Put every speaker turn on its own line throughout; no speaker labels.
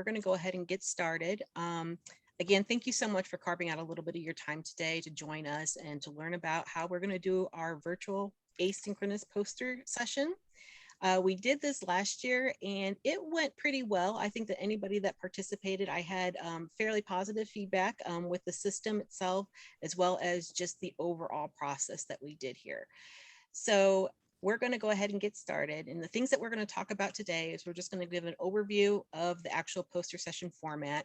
We're going to go ahead and get started. Again, thank you so much for carving out a little bit of your time today to join us and to learn about how we're going to do our virtual asynchronous poster session. We did this last year and it went pretty well. I think that anybody that participated, I had fairly positive feedback with the system itself, as well as just the overall process that we did here. So we're going to go ahead and get started. And the things that we're going to talk about today is we're just going to give an overview of the actual poster session format,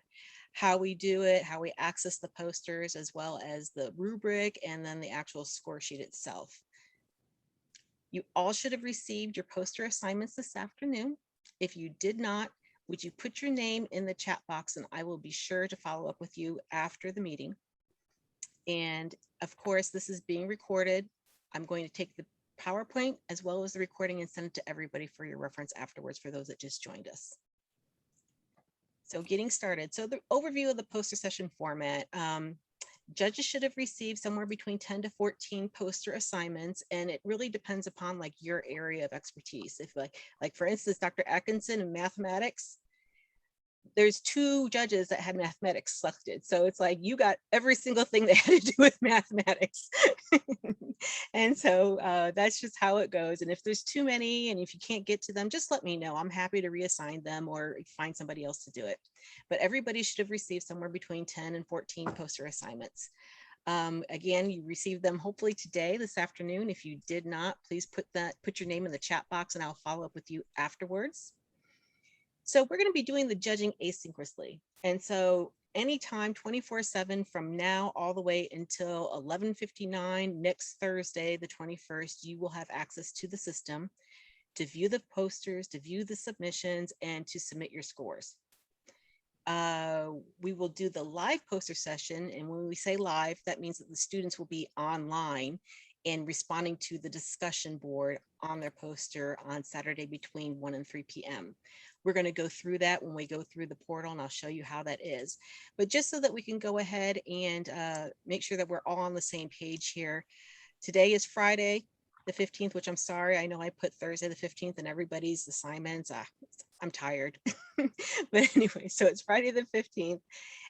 how we do it, how we access the posters, as well as the rubric, and then the actual score sheet itself. You all should have received your poster assignments this afternoon. If you did not, would you put your name in the chat box and I will be sure to follow up with you after the meeting. And of course, this is being recorded. I'm going to take the PowerPoint as well as the recording and send it to everybody for your reference afterwards for those that just joined us. So getting started. So the overview of the poster session format. Judges should have received somewhere between 10 to 14 poster assignments, and it really depends upon like your area of expertise. If like for instance, Dr. Atkinson in mathematics, there's 2 judges that had mathematics selected. So it's like you got every single thing that had to do with mathematics. And so that's just how it goes. And if there's too many and if you can't get to them, just let me know. I'm happy to reassign them or find somebody else to do it. But everybody should have received somewhere between 10 and 14 poster assignments. Again, you received them hopefully today, this afternoon. If you did not, please put your name in the chat box and I'll follow up with you afterwards. So we're going to be doing the judging asynchronously. And so anytime 24/7 from now all the way until 11:59 next Thursday, the 21st, you will have access to the system to view the posters, to view the submissions, and to submit your scores. We will do the live poster session. And when we say live, that means that the students will be online and responding to the discussion board on their poster on Saturday between 1 and 3 p.m. We're going to go through that when we go through the portal, and I'll show you how that is. But just so that we can go ahead and make sure that we're all on the same page here. Today is Friday the 15th, which I'm sorry, I know I put Thursday the 15th in everybody's assignments. I'm tired. But anyway, so it's Friday the 15th.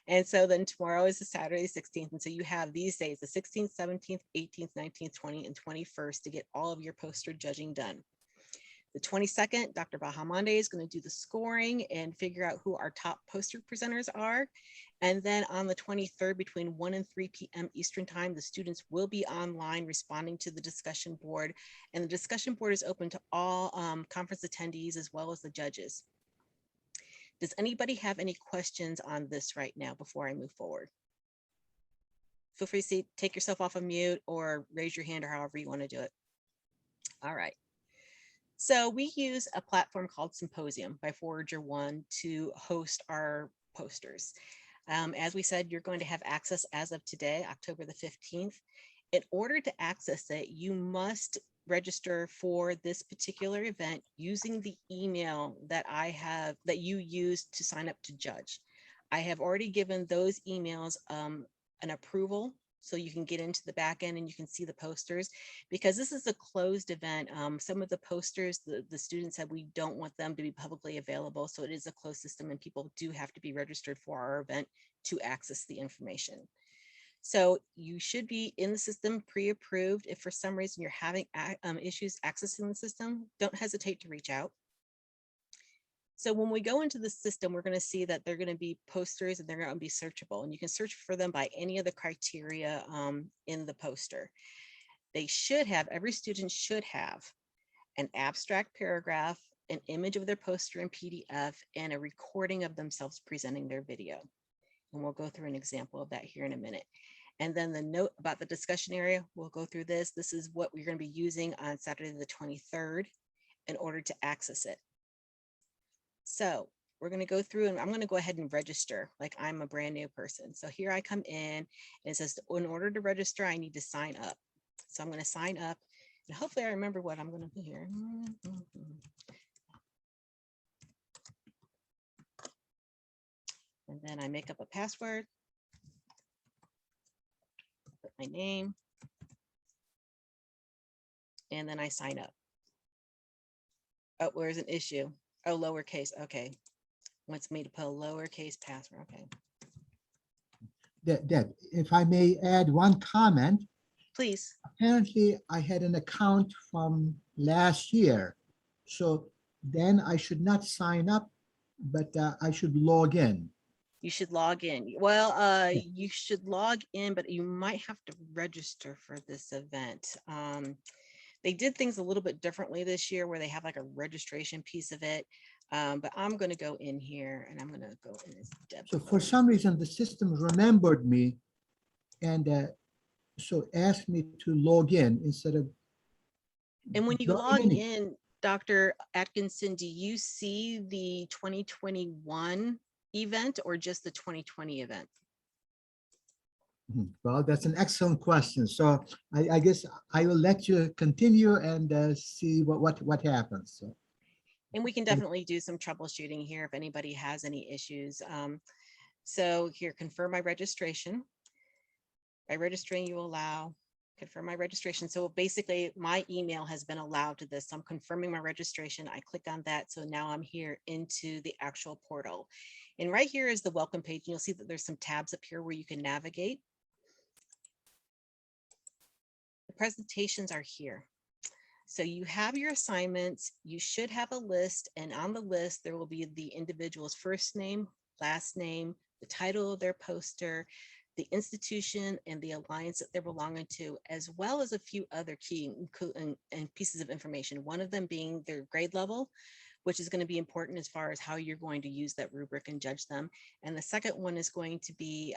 And so then tomorrow is the Saturday the 16th. And so you have these days, the 16th, 17th, 18th, 19th, 20th, and 21st to get all of your poster judging done. The 22nd, Dr. Bahamande is going to do the scoring and figure out who our top poster presenters are. And then on the 23rd, between 1 and 3 p.m. Eastern time, the students will be online responding to the discussion board. And the discussion board is open to all conference attendees as well as the judges. Does anybody have any questions on this right now before I move forward? Feel free to take yourself off of mute or raise your hand or however you want to do it. All right. So we use a platform called Symposium by Forager One to host our posters. As we said, you're going to have access as of today, October the 15th. In order to access it, you must register for this particular event using the email that you used to sign up to judge. I have already given those emails an approval so you can get into the back end and you can see the posters. Because this is a closed event, some of the posters, the students said we don't want them to be publicly available. So it is a closed system and people do have to be registered for our event to access the information. So you should be in the system pre-approved. If for some reason you're having issues accessing the system, don't hesitate to reach out. So when we go into the system, we're going to see that they're going to be posters and they're going to be searchable. And you can search for them by any of the criteria in the poster. Every student should have an abstract paragraph, an image of their poster in PDF, and a recording of themselves presenting their video. And we'll go through an example of that here in a minute. And then the note about the discussion area, we'll go through this. This is what we're going to be using on Saturday the 23rd in order to access it. So we're going to go through and I'm going to go ahead and register like I'm a brand new person. So here I come in and it says, in order to register, I need to sign up. So I'm going to sign up and hopefully I remember what I'm going to do here. And then I make up a password, put my name, and then I sign up. Oh, where's an issue? Oh, lowercase. Okay. Wants me to put a lowercase password. Okay,
Deb, if I may add one comment,
please.
apparently I had an account from last year. So then I should not sign up, but I should log in.
You should log in. Well,
Yeah.
you should log in, but you might have to register for this event. They did things a little bit differently this year where they have like a registration piece of it. But I'm going to go in here and I'm going to go in as Deb.
So for some reason, the system remembered me and so asked me to log in instead of
And when you log
joining.
in, Dr. Atkinson, do you see the 2021 event or just the 2020 event?
Well, that's an excellent question. So I guess I will let you continue and see what happens. So,
And we can definitely do some troubleshooting here if anybody has any issues. So here, confirm my registration. By registering, you allow, confirm my registration. So basically my email has been allowed to this. So I'm confirming my registration. I click on that. So now I'm here into the actual portal. And right here is the welcome page. And you'll see that there's some tabs up here where you can navigate. The presentations are here. So you have your assignments, you should have a list, and on the list, there will be the individual's first name, last name, the title of their poster, the institution and the alliance that they're belonging to, as well as a few other key and pieces of information. One of them being their grade level, which is going to be important as far as how you're going to use that rubric and judge them. And the second one is going to be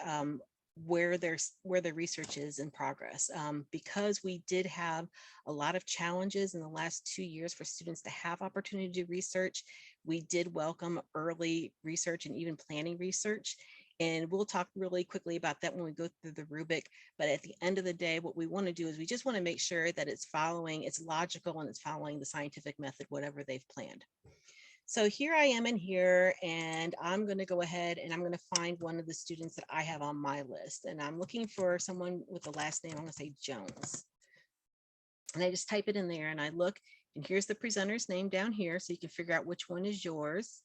where the research is in progress. Because we did have a lot of challenges in the last 2 years for students to have opportunity to do research, we did welcome early research and even planning research. And we'll talk really quickly about that when we go through the rubric. But at the end of the day, what we want to do is we just want to make sure that it's logical and it's following the scientific method, whatever they've planned. So here I am in here, and I'm going to go ahead and I'm going to find one of the students that I have on my list. And I'm looking for someone with the last name, I'm going to say Jones. And I just type it in there and I look, and here's the presenter's name down here. So you can figure out which one is yours.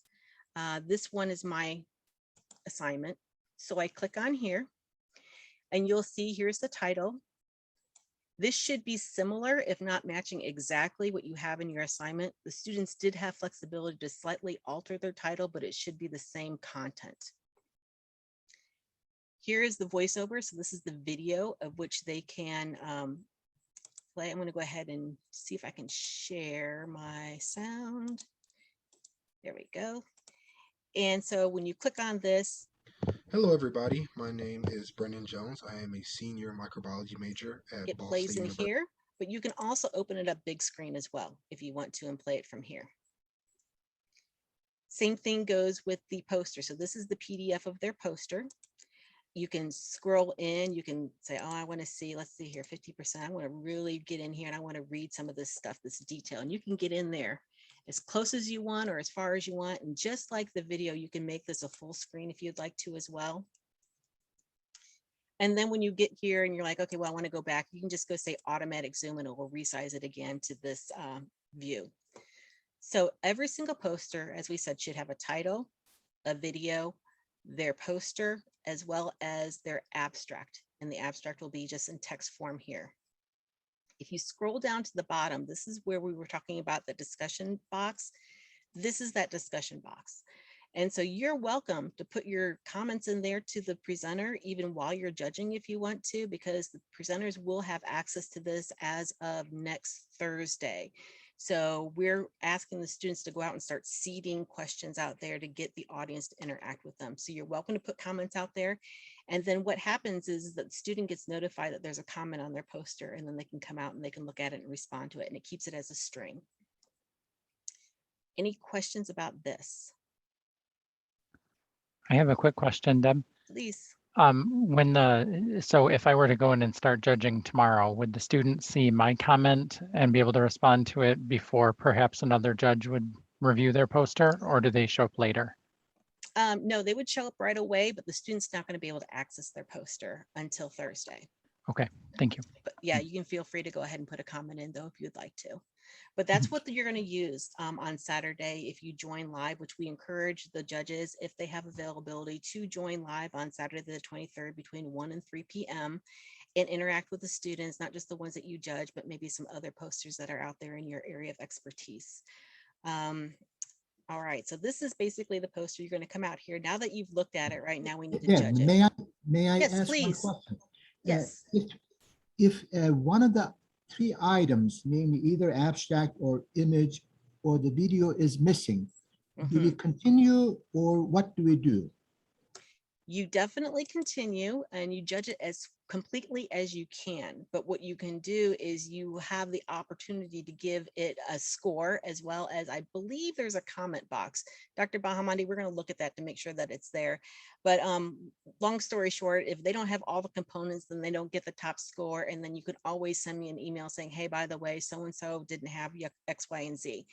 This one is my assignment. So I click on here and you'll see here's the title. This should be similar, if not matching exactly what you have in your assignment. The students did have flexibility to slightly alter their title, but it should be the same content. Here is the voiceover. So this is the video of which they can play. I'm going to go ahead and see if I can share my sound. There we go. And so when you click on this,
hello, everybody. My name is Brendan Jones. I am a senior microbiology major at
it
Ball
plays
State
in
University.
here, but you can also open it up big screen as well if you want to and play it from here. Same thing goes with the poster. So this is the PDF of their poster. You can scroll in, you can say, oh, I want to see, let's see here, 50%. I want to really get in here and I want to read some of this stuff, this detail, and you can get in there as close as you want or as far as you want. And just like the video, you can make this a full screen if you'd like to as well. And then when you get here and you're like, okay, well, I want to go back, you can just go say automatic zoom and it will resize it again to this view. So every single poster, as we said, should have a title, a video, their poster, as well as their abstract. And the abstract will be just in text form here. If you scroll down to the bottom, this is where we were talking about the discussion box. This is that discussion box. And so you're welcome to put your comments in there to the presenter, even while you're judging if you want to, because the presenters will have access to this as of next Thursday. So we're asking the students to go out and start seeding questions out there to get the audience to interact with them. So you're welcome to put comments out there. And then what happens is that the student gets notified that there's a comment on their poster, and then they can come out and they can look at it and respond to it, and it keeps it as a string. Any questions about this?
I have a quick question, Deb.
Please.
So if I were to go in and start judging tomorrow, would the students see my comment and be able to respond to it before perhaps another judge would review their poster, or do they show up later?
No, they would show up right away, but the student's not going to be able to access their poster until Thursday.
Okay, thank you.
But yeah, you can feel free to go ahead and put a comment in though if you'd like to. But that's what you're going to use on Saturday if you join live, which we encourage the judges, if they have availability, to join live on Saturday the 23rd between 1 and 3 p.m. and interact with the students, not just the ones that you judge, but maybe some other posters that are out there in your area of expertise. All right, so this is basically the poster. You're going to come out here. Now that you've looked at it, right now we need to
Yeah,
judge it.
may I
Yes,
ask one
please.
question?
Yes.
If one of the three items, namely either abstract or image or the video is missing, do we
Mhm.
continue or what do we do?
You definitely continue and you judge it as completely as you can. But what you can do is you have the opportunity to give it a score, as well as, I believe there's a comment box. Dr. Bahamandi, we're going to look at that to make sure that it's there. But long story short, if they don't have all the components, then they don't get the top score. And then you could always send me an email saying, hey, by the way, so-and-so didn't have X, Y, and Z.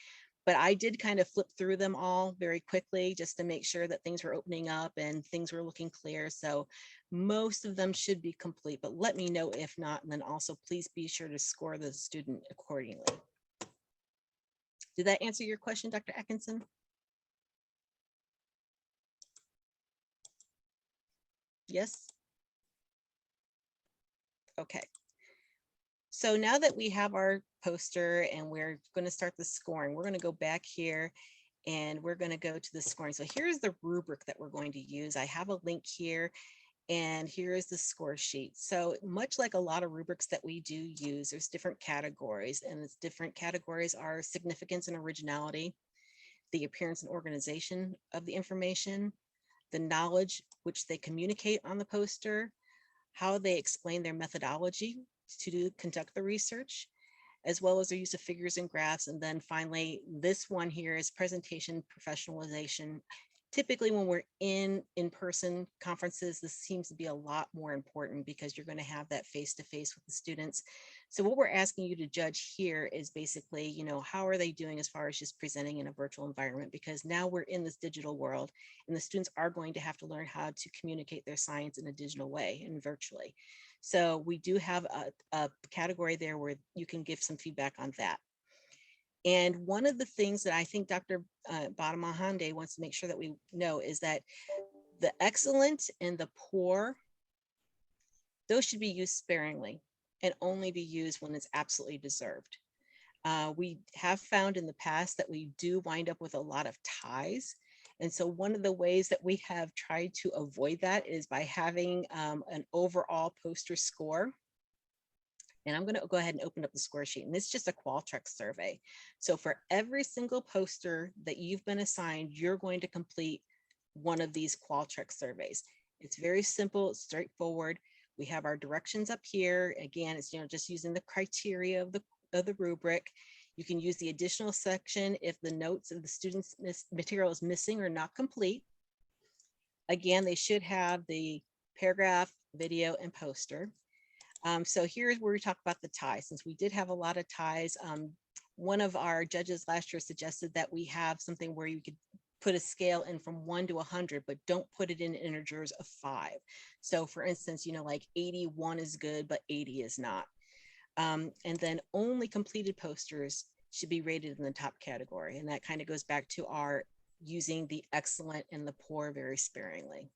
But I did kind of flip through them all very quickly just to make sure that things were opening up and things were looking clear. So most of them should be complete, but let me know if not. And then also please be sure to score the student accordingly. Did that answer your question, Dr. Atkinson? Yes? Okay. So now that we have our poster and we're going to start the scoring, we're going to go back here and we're going to go to the scoring. So here's the rubric that we're going to use. I have a link here and here is the score sheet. So much like a lot of rubrics that we do use, there's different categories, and its different categories are significance and originality, the appearance and organization of the information, the knowledge which they communicate on the poster, how they explain their methodology to conduct the research, as well as their use of figures and graphs. And then finally, this one here is presentation professionalization. Typically when we're in person conferences, this seems to be a lot more important because you're going to have that face-to-face with the students. So what we're asking you to judge here is basically, you know, how are they doing as far as just presenting in a virtual environment? Because now we're in this digital world and the students are going to have to learn how to communicate their science in a digital way and virtually. So we do have a category there where you can give some feedback on that. And one of the things that I think Dr. Badamahande wants to make sure that we know is that the excellent and the poor, those should be used sparingly and only be used when it's absolutely deserved. We have found in the past that we do wind up with a lot of ties. And so one of the ways that we have tried to avoid that is by having an overall poster score. And I'm going to go ahead and open up the score sheet. And it's just a Qualtrics survey. So for every single poster that you've been assigned, you're going to complete one of these Qualtrics surveys. It's very simple, it's straightforward. We have our directions up here. Again, it's, you know, just using the criteria of the rubric. You can use the additional section if the notes of the student's material is missing or not complete. Again, they should have the paragraph, video, and poster. So here's where we talk about the ties. Since we did have a lot of ties, one of our judges last year suggested that we have something where you could put a scale in from 1 to 100, but don't put it in integers of 5. So for instance, you know, like 81 is good, but 80 is not. And then only completed posters should be rated in the top category. And that kind of goes back to our using the excellent and the poor very sparingly.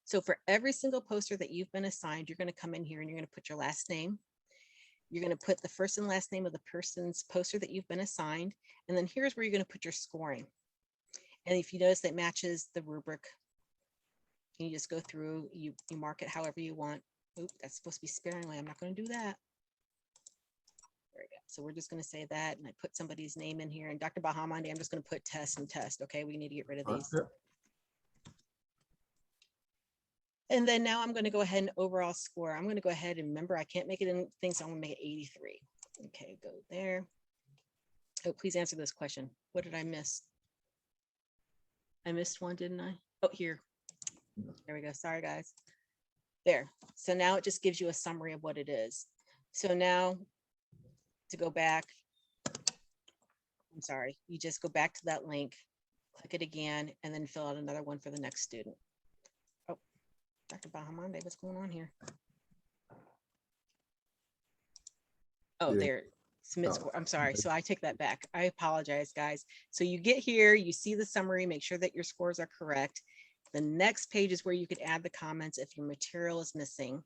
So for every single poster that you've been assigned, you're going to come in here and you're going to put your last name. You're going to put the first and last name of the person's poster that you've been assigned. And then here's where you're going to put your scoring. And if you notice that matches the rubric, you just go through, you mark it however you want. Oop, that's supposed to be sparingly. I'm not going to do that. There we go. So we're just going to say that. And I put somebody's name in here. And Dr. Bahamandi, I'm just going to put test and test. Okay, we need to get rid of these. And then now I'm going to go ahead and overall score. I'm going to go ahead and remember, I can't make it anything, so I'm going to make it 83. Okay, go there. Oh, please answer this question. What did I miss? I missed one, didn't I? Oh, here. There we go. Sorry, guys. There. So now it just gives you a summary of what it is. So now to go back, I'm sorry, you just go back to that link, click it again, and then fill out another one for the next student. Oh, Dr. Bahamande, what's going on here? Oh,
Yeah.
there. Submit
Oh,
score. I'm sorry.
okay.
So I take that back. I apologize, guys. So you get here, you see the summary, make sure that your scores are correct. The next page is where you could add the comments if your material is missing.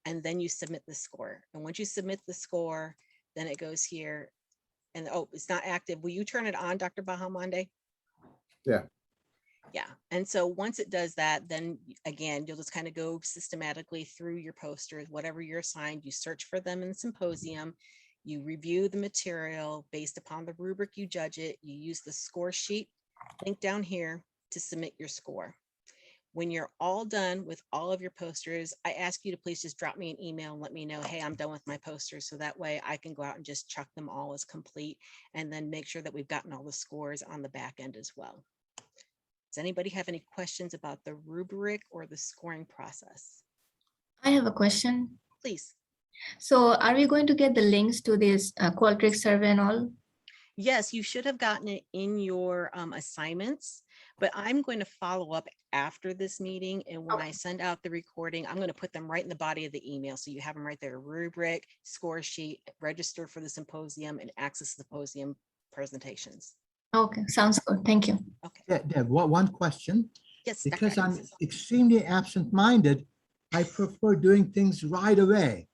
And then you submit the score. And once you submit the score, then it goes here. And oh, it's not active. Will you turn it on, Dr. Bahamonde?
Yeah.
Yeah. And so once it does that, then again, you'll just kind of go systematically through your posters, whatever you're assigned, you search for them in the symposium, you review the material based upon the rubric, you judge it, you use the score sheet link down here to submit your score. When you're all done with all of your posters, I ask you to please just drop me an email and let me know, hey, I'm done with my posters. So that way I can go out and just chuck them all as complete and then make sure that we've gotten all the scores on the back end as well. Does anybody have any questions about the rubric or the scoring process?
I have a question.
Please.
So are we going to get the links to this Qualtrics survey and all?
Yes, you should have gotten it in your assignments, but I'm going to follow up after this meeting. And when I send out the recording, I'm going to put them right in the body of the email. So you have them right there, rubric, score sheet, register for the symposium and access the symposium presentations.
Okay, sounds good. Thank you.
Okay.
Yeah, Deb, one question.
Yes. Dr.
Because I'm
Atkinson.
extremely absent-minded, I prefer doing things right away.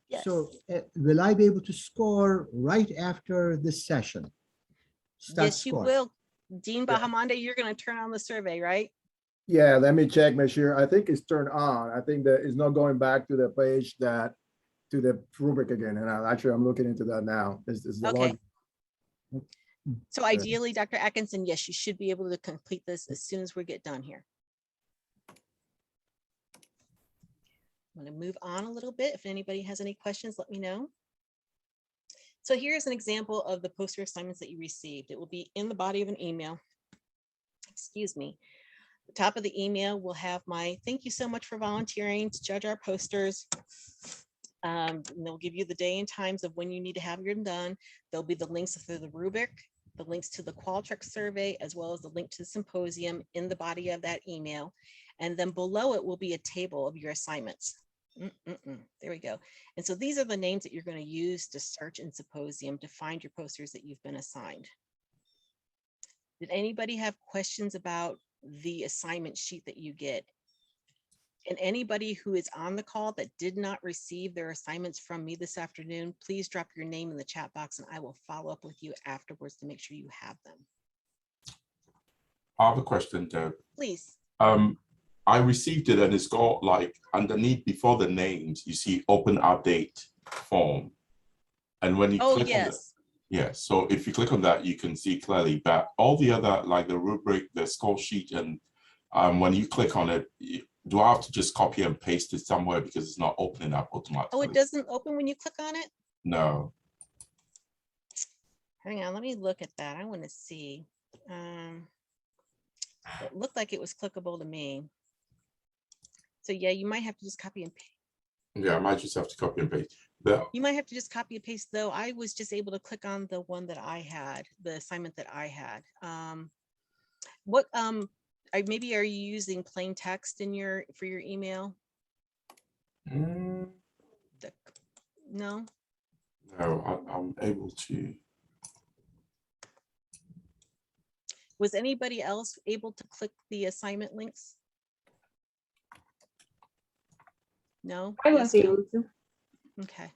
Yes.
So will I be able to score right after this session? Start
Yes, you
scoring.
will. Dean
Yeah.
Bahamonde, you're going to turn on the survey, right?
Yeah, let me check, make sure. I think it's turned on. I think that it's not going back to the page that, to the rubric again. And I'm looking into that now. It's the
Okay.
log.
So ideally, Dr. Atkinson, yes, you should be able to complete this as soon as we get done here. I'm going to move on a little bit. If anybody has any questions, let me know. So here's an example of the poster assignments that you received. It will be in the body of an email. Excuse me. The top of the email will have my thank you so much for volunteering to judge our posters. And they'll give you the day and times of when you need to have them done. There'll be the links to the rubric, the links to the Qualtrics survey, as well as the link to the symposium in the body of that email. And then below it will be a table of your assignments. There we go. And so these are the names that you're going to use to search in Symposium to find your posters that you've been assigned. Did anybody have questions about the assignment sheet that you get? And anybody who is on the call that did not receive their assignments from me this afternoon, please drop your name in the chat box and I will follow up with you afterwards to make sure you have them.
I have a question, Deb.
Please.
I received it and it's got like underneath before the names, you see open update form. And when you click on it, yeah, so if you click on that, you can see clearly, but all the other, like the rubric, the score sheet, and when you click on it, do I have to just copy and paste it somewhere because it's not opening up automatically?
Oh, it doesn't open when you click on it?
No.
Hang on, let me look at that. I want to see. It looked like it was clickable to me. So yeah, you might have to just copy and paste.
Yeah, I might just have to copy and paste. But
You might have to just copy and paste though. I was just able to click on the one that I had, the assignment that I had. Maybe are you using plain text in for your email?
no,
No.
I'm able to.
Was anybody else able to click the assignment links? No.
I was able to.
Okay.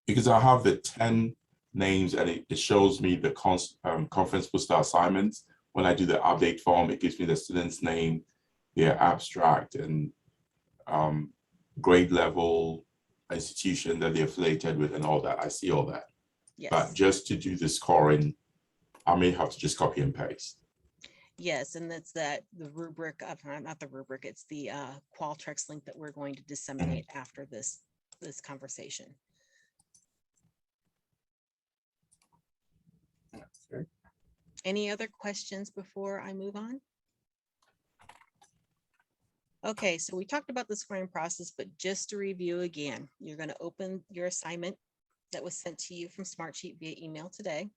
Because I have the 10 names and it shows me the conference poster assignments. When I do the update form, it gives me the student's name, their abstract, and grade level, institution that they're affiliated with, and all that. I see all that.
Yes.
But just to do the scoring, I may have to just copy and paste.
Yes, and that's the rubric of, not the rubric, it's the Qualtrics link that we're going to disseminate after this conversation.
Okay.
Any other questions before I move on? Okay, so we talked about the scoring process, but just to review again, you're going to open your assignment that was sent to you from Smartsheet via email today.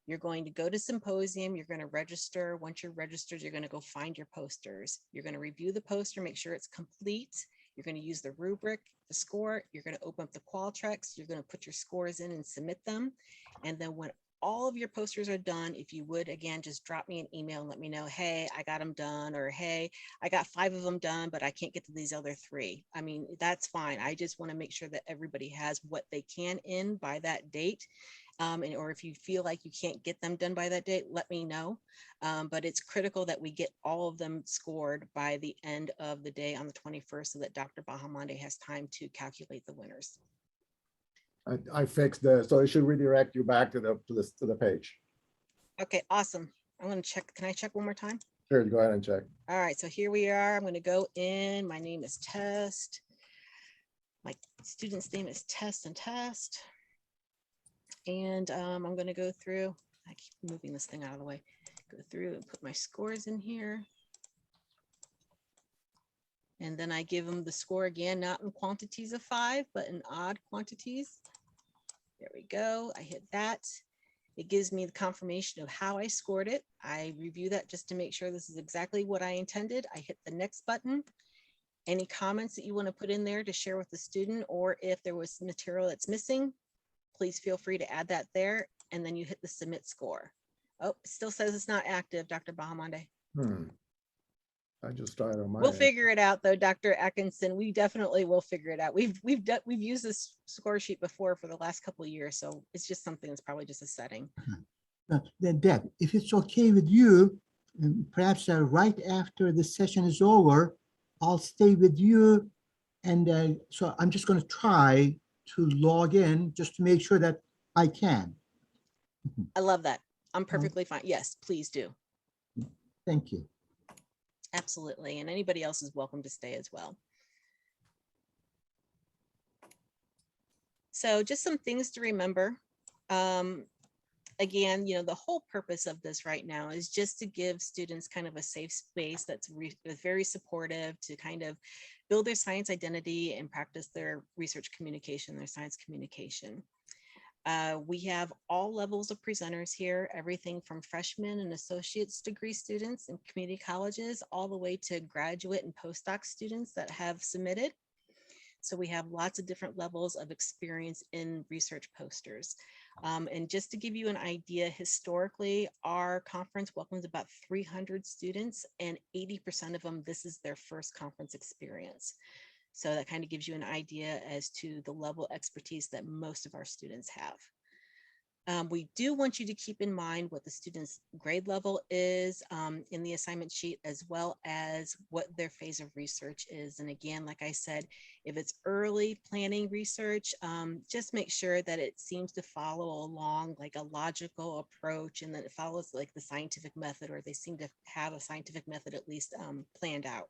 You're going to go to Symposium, you're going to register. Once you're registered, you're going to go find your posters. You're going to review the poster, make sure it's complete. You're going to use the rubric, the score. You're going to open up the Qualtrics. You're going to put your scores in and submit them. And then when all of your posters are done, if you would, again, just drop me an email and let me know, hey, I got them done, or hey, I got 5 of them done, but I can't get to these other 3. I mean, that's fine. I just want to make sure that everybody has what they can in by that date. Or if you feel like you can't get them done by that date, let me know. But it's critical that we get all of them scored by the end of the day on the 21st so that Dr. Bahamonde has time to calculate the winners.
I fixed so it should redirect you back to the page.
Okay, awesome. I'm going to check. Can I check one more time?
Sure, go ahead and check.
All right, so here we are. I'm going to go in. My name is Test. My student's name is Test and Test. And I'm going to go through. I keep moving this thing out of the way. Go through and put my scores in here. And then I give them the score again, not in quantities of 5, but in odd quantities. There we go. I hit that. It gives me the confirmation of how I scored it. I review that just to make sure this is exactly what I intended. I hit the next button. Any comments that you want to put in there to share with the student, or if there was material that's missing, please feel free to add that there. And then you hit the submit score. Oh, it still says it's not active, Dr. Bahamonde.
I just tried on my
We'll
end.
figure it out though, Dr. Atkinson. We definitely will figure it out. We've used this score sheet before for the last couple of years, so it's just something that's probably just a setting.
Then Deb, if it's okay with you, perhaps right after the session is over, I'll stay with you. And so I'm just going to try to log in just to make sure that I can.
I love that. I'm perfectly fine. Yes, please do.
Thank you.
Absolutely. And anybody else is welcome to stay as well. So just some things to remember. Again, the whole purpose of this right now is just to give students kind of a safe space that's very supportive to kind of build their science identity and practice their research communication, their science communication. We have all levels of presenters here, everything from freshmen and associate's degree students in community colleges, all the way to graduate and postdoc students that have submitted. So we have lots of different levels of experience in research posters. And just to give you an idea, historically, our conference welcomes about 300 students, and 80% of them, this is their first conference experience. So that kind of gives you an idea as to the level of expertise that most of our students have. We do want you to keep in mind what the student's grade level is in the assignment sheet, as well as what their phase of research is. And again, like I said, if it's early planning research, just make sure that it seems to follow along like a logical approach, and that it follows like the scientific method, or they seem to have a scientific method at least planned out.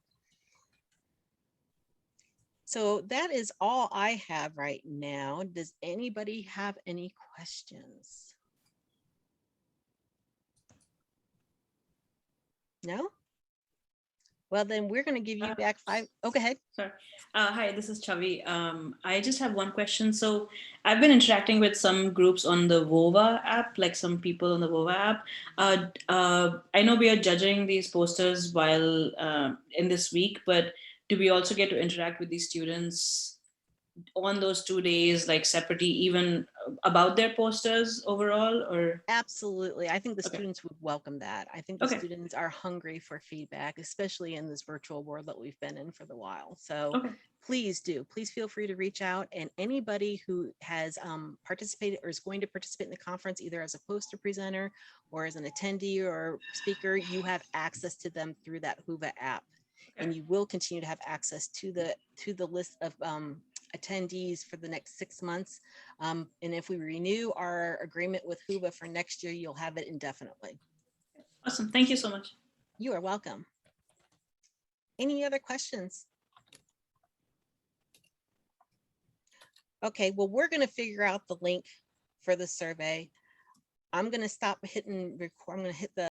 So that is all I have right now. Does anybody have any questions? No? Well, then we're going to give you back 5. Oh, go ahead.
Sorry. Hi, this is Chavi. I just have one question. So I've been interacting with some groups on the VOVA app, like some people on the VOVA app. I know we are judging these posters while in this week, but do we also get to interact with these students on those 2 days, like separately, even about their posters overall? Or
Absolutely. I think the
Okay.
students would welcome that. I think the
Okay.
students are hungry for feedback, especially in this virtual world that we've been in for the while. So
Okay.
please do. Please feel free to reach out. And anybody who has participated or is going to participate in the conference, either as a poster presenter or as an attendee or speaker, you have access to them through that Whova app. And you will continue to have access to the list of attendees for the next 6 months. And if we renew our agreement with Whova for next year, you'll have it indefinitely.
Awesome. Thank you so much.
You are welcome. Any other questions? Okay, well, we're going to figure out the link for the survey. I'm going to stop hitting record. I'm going to hit the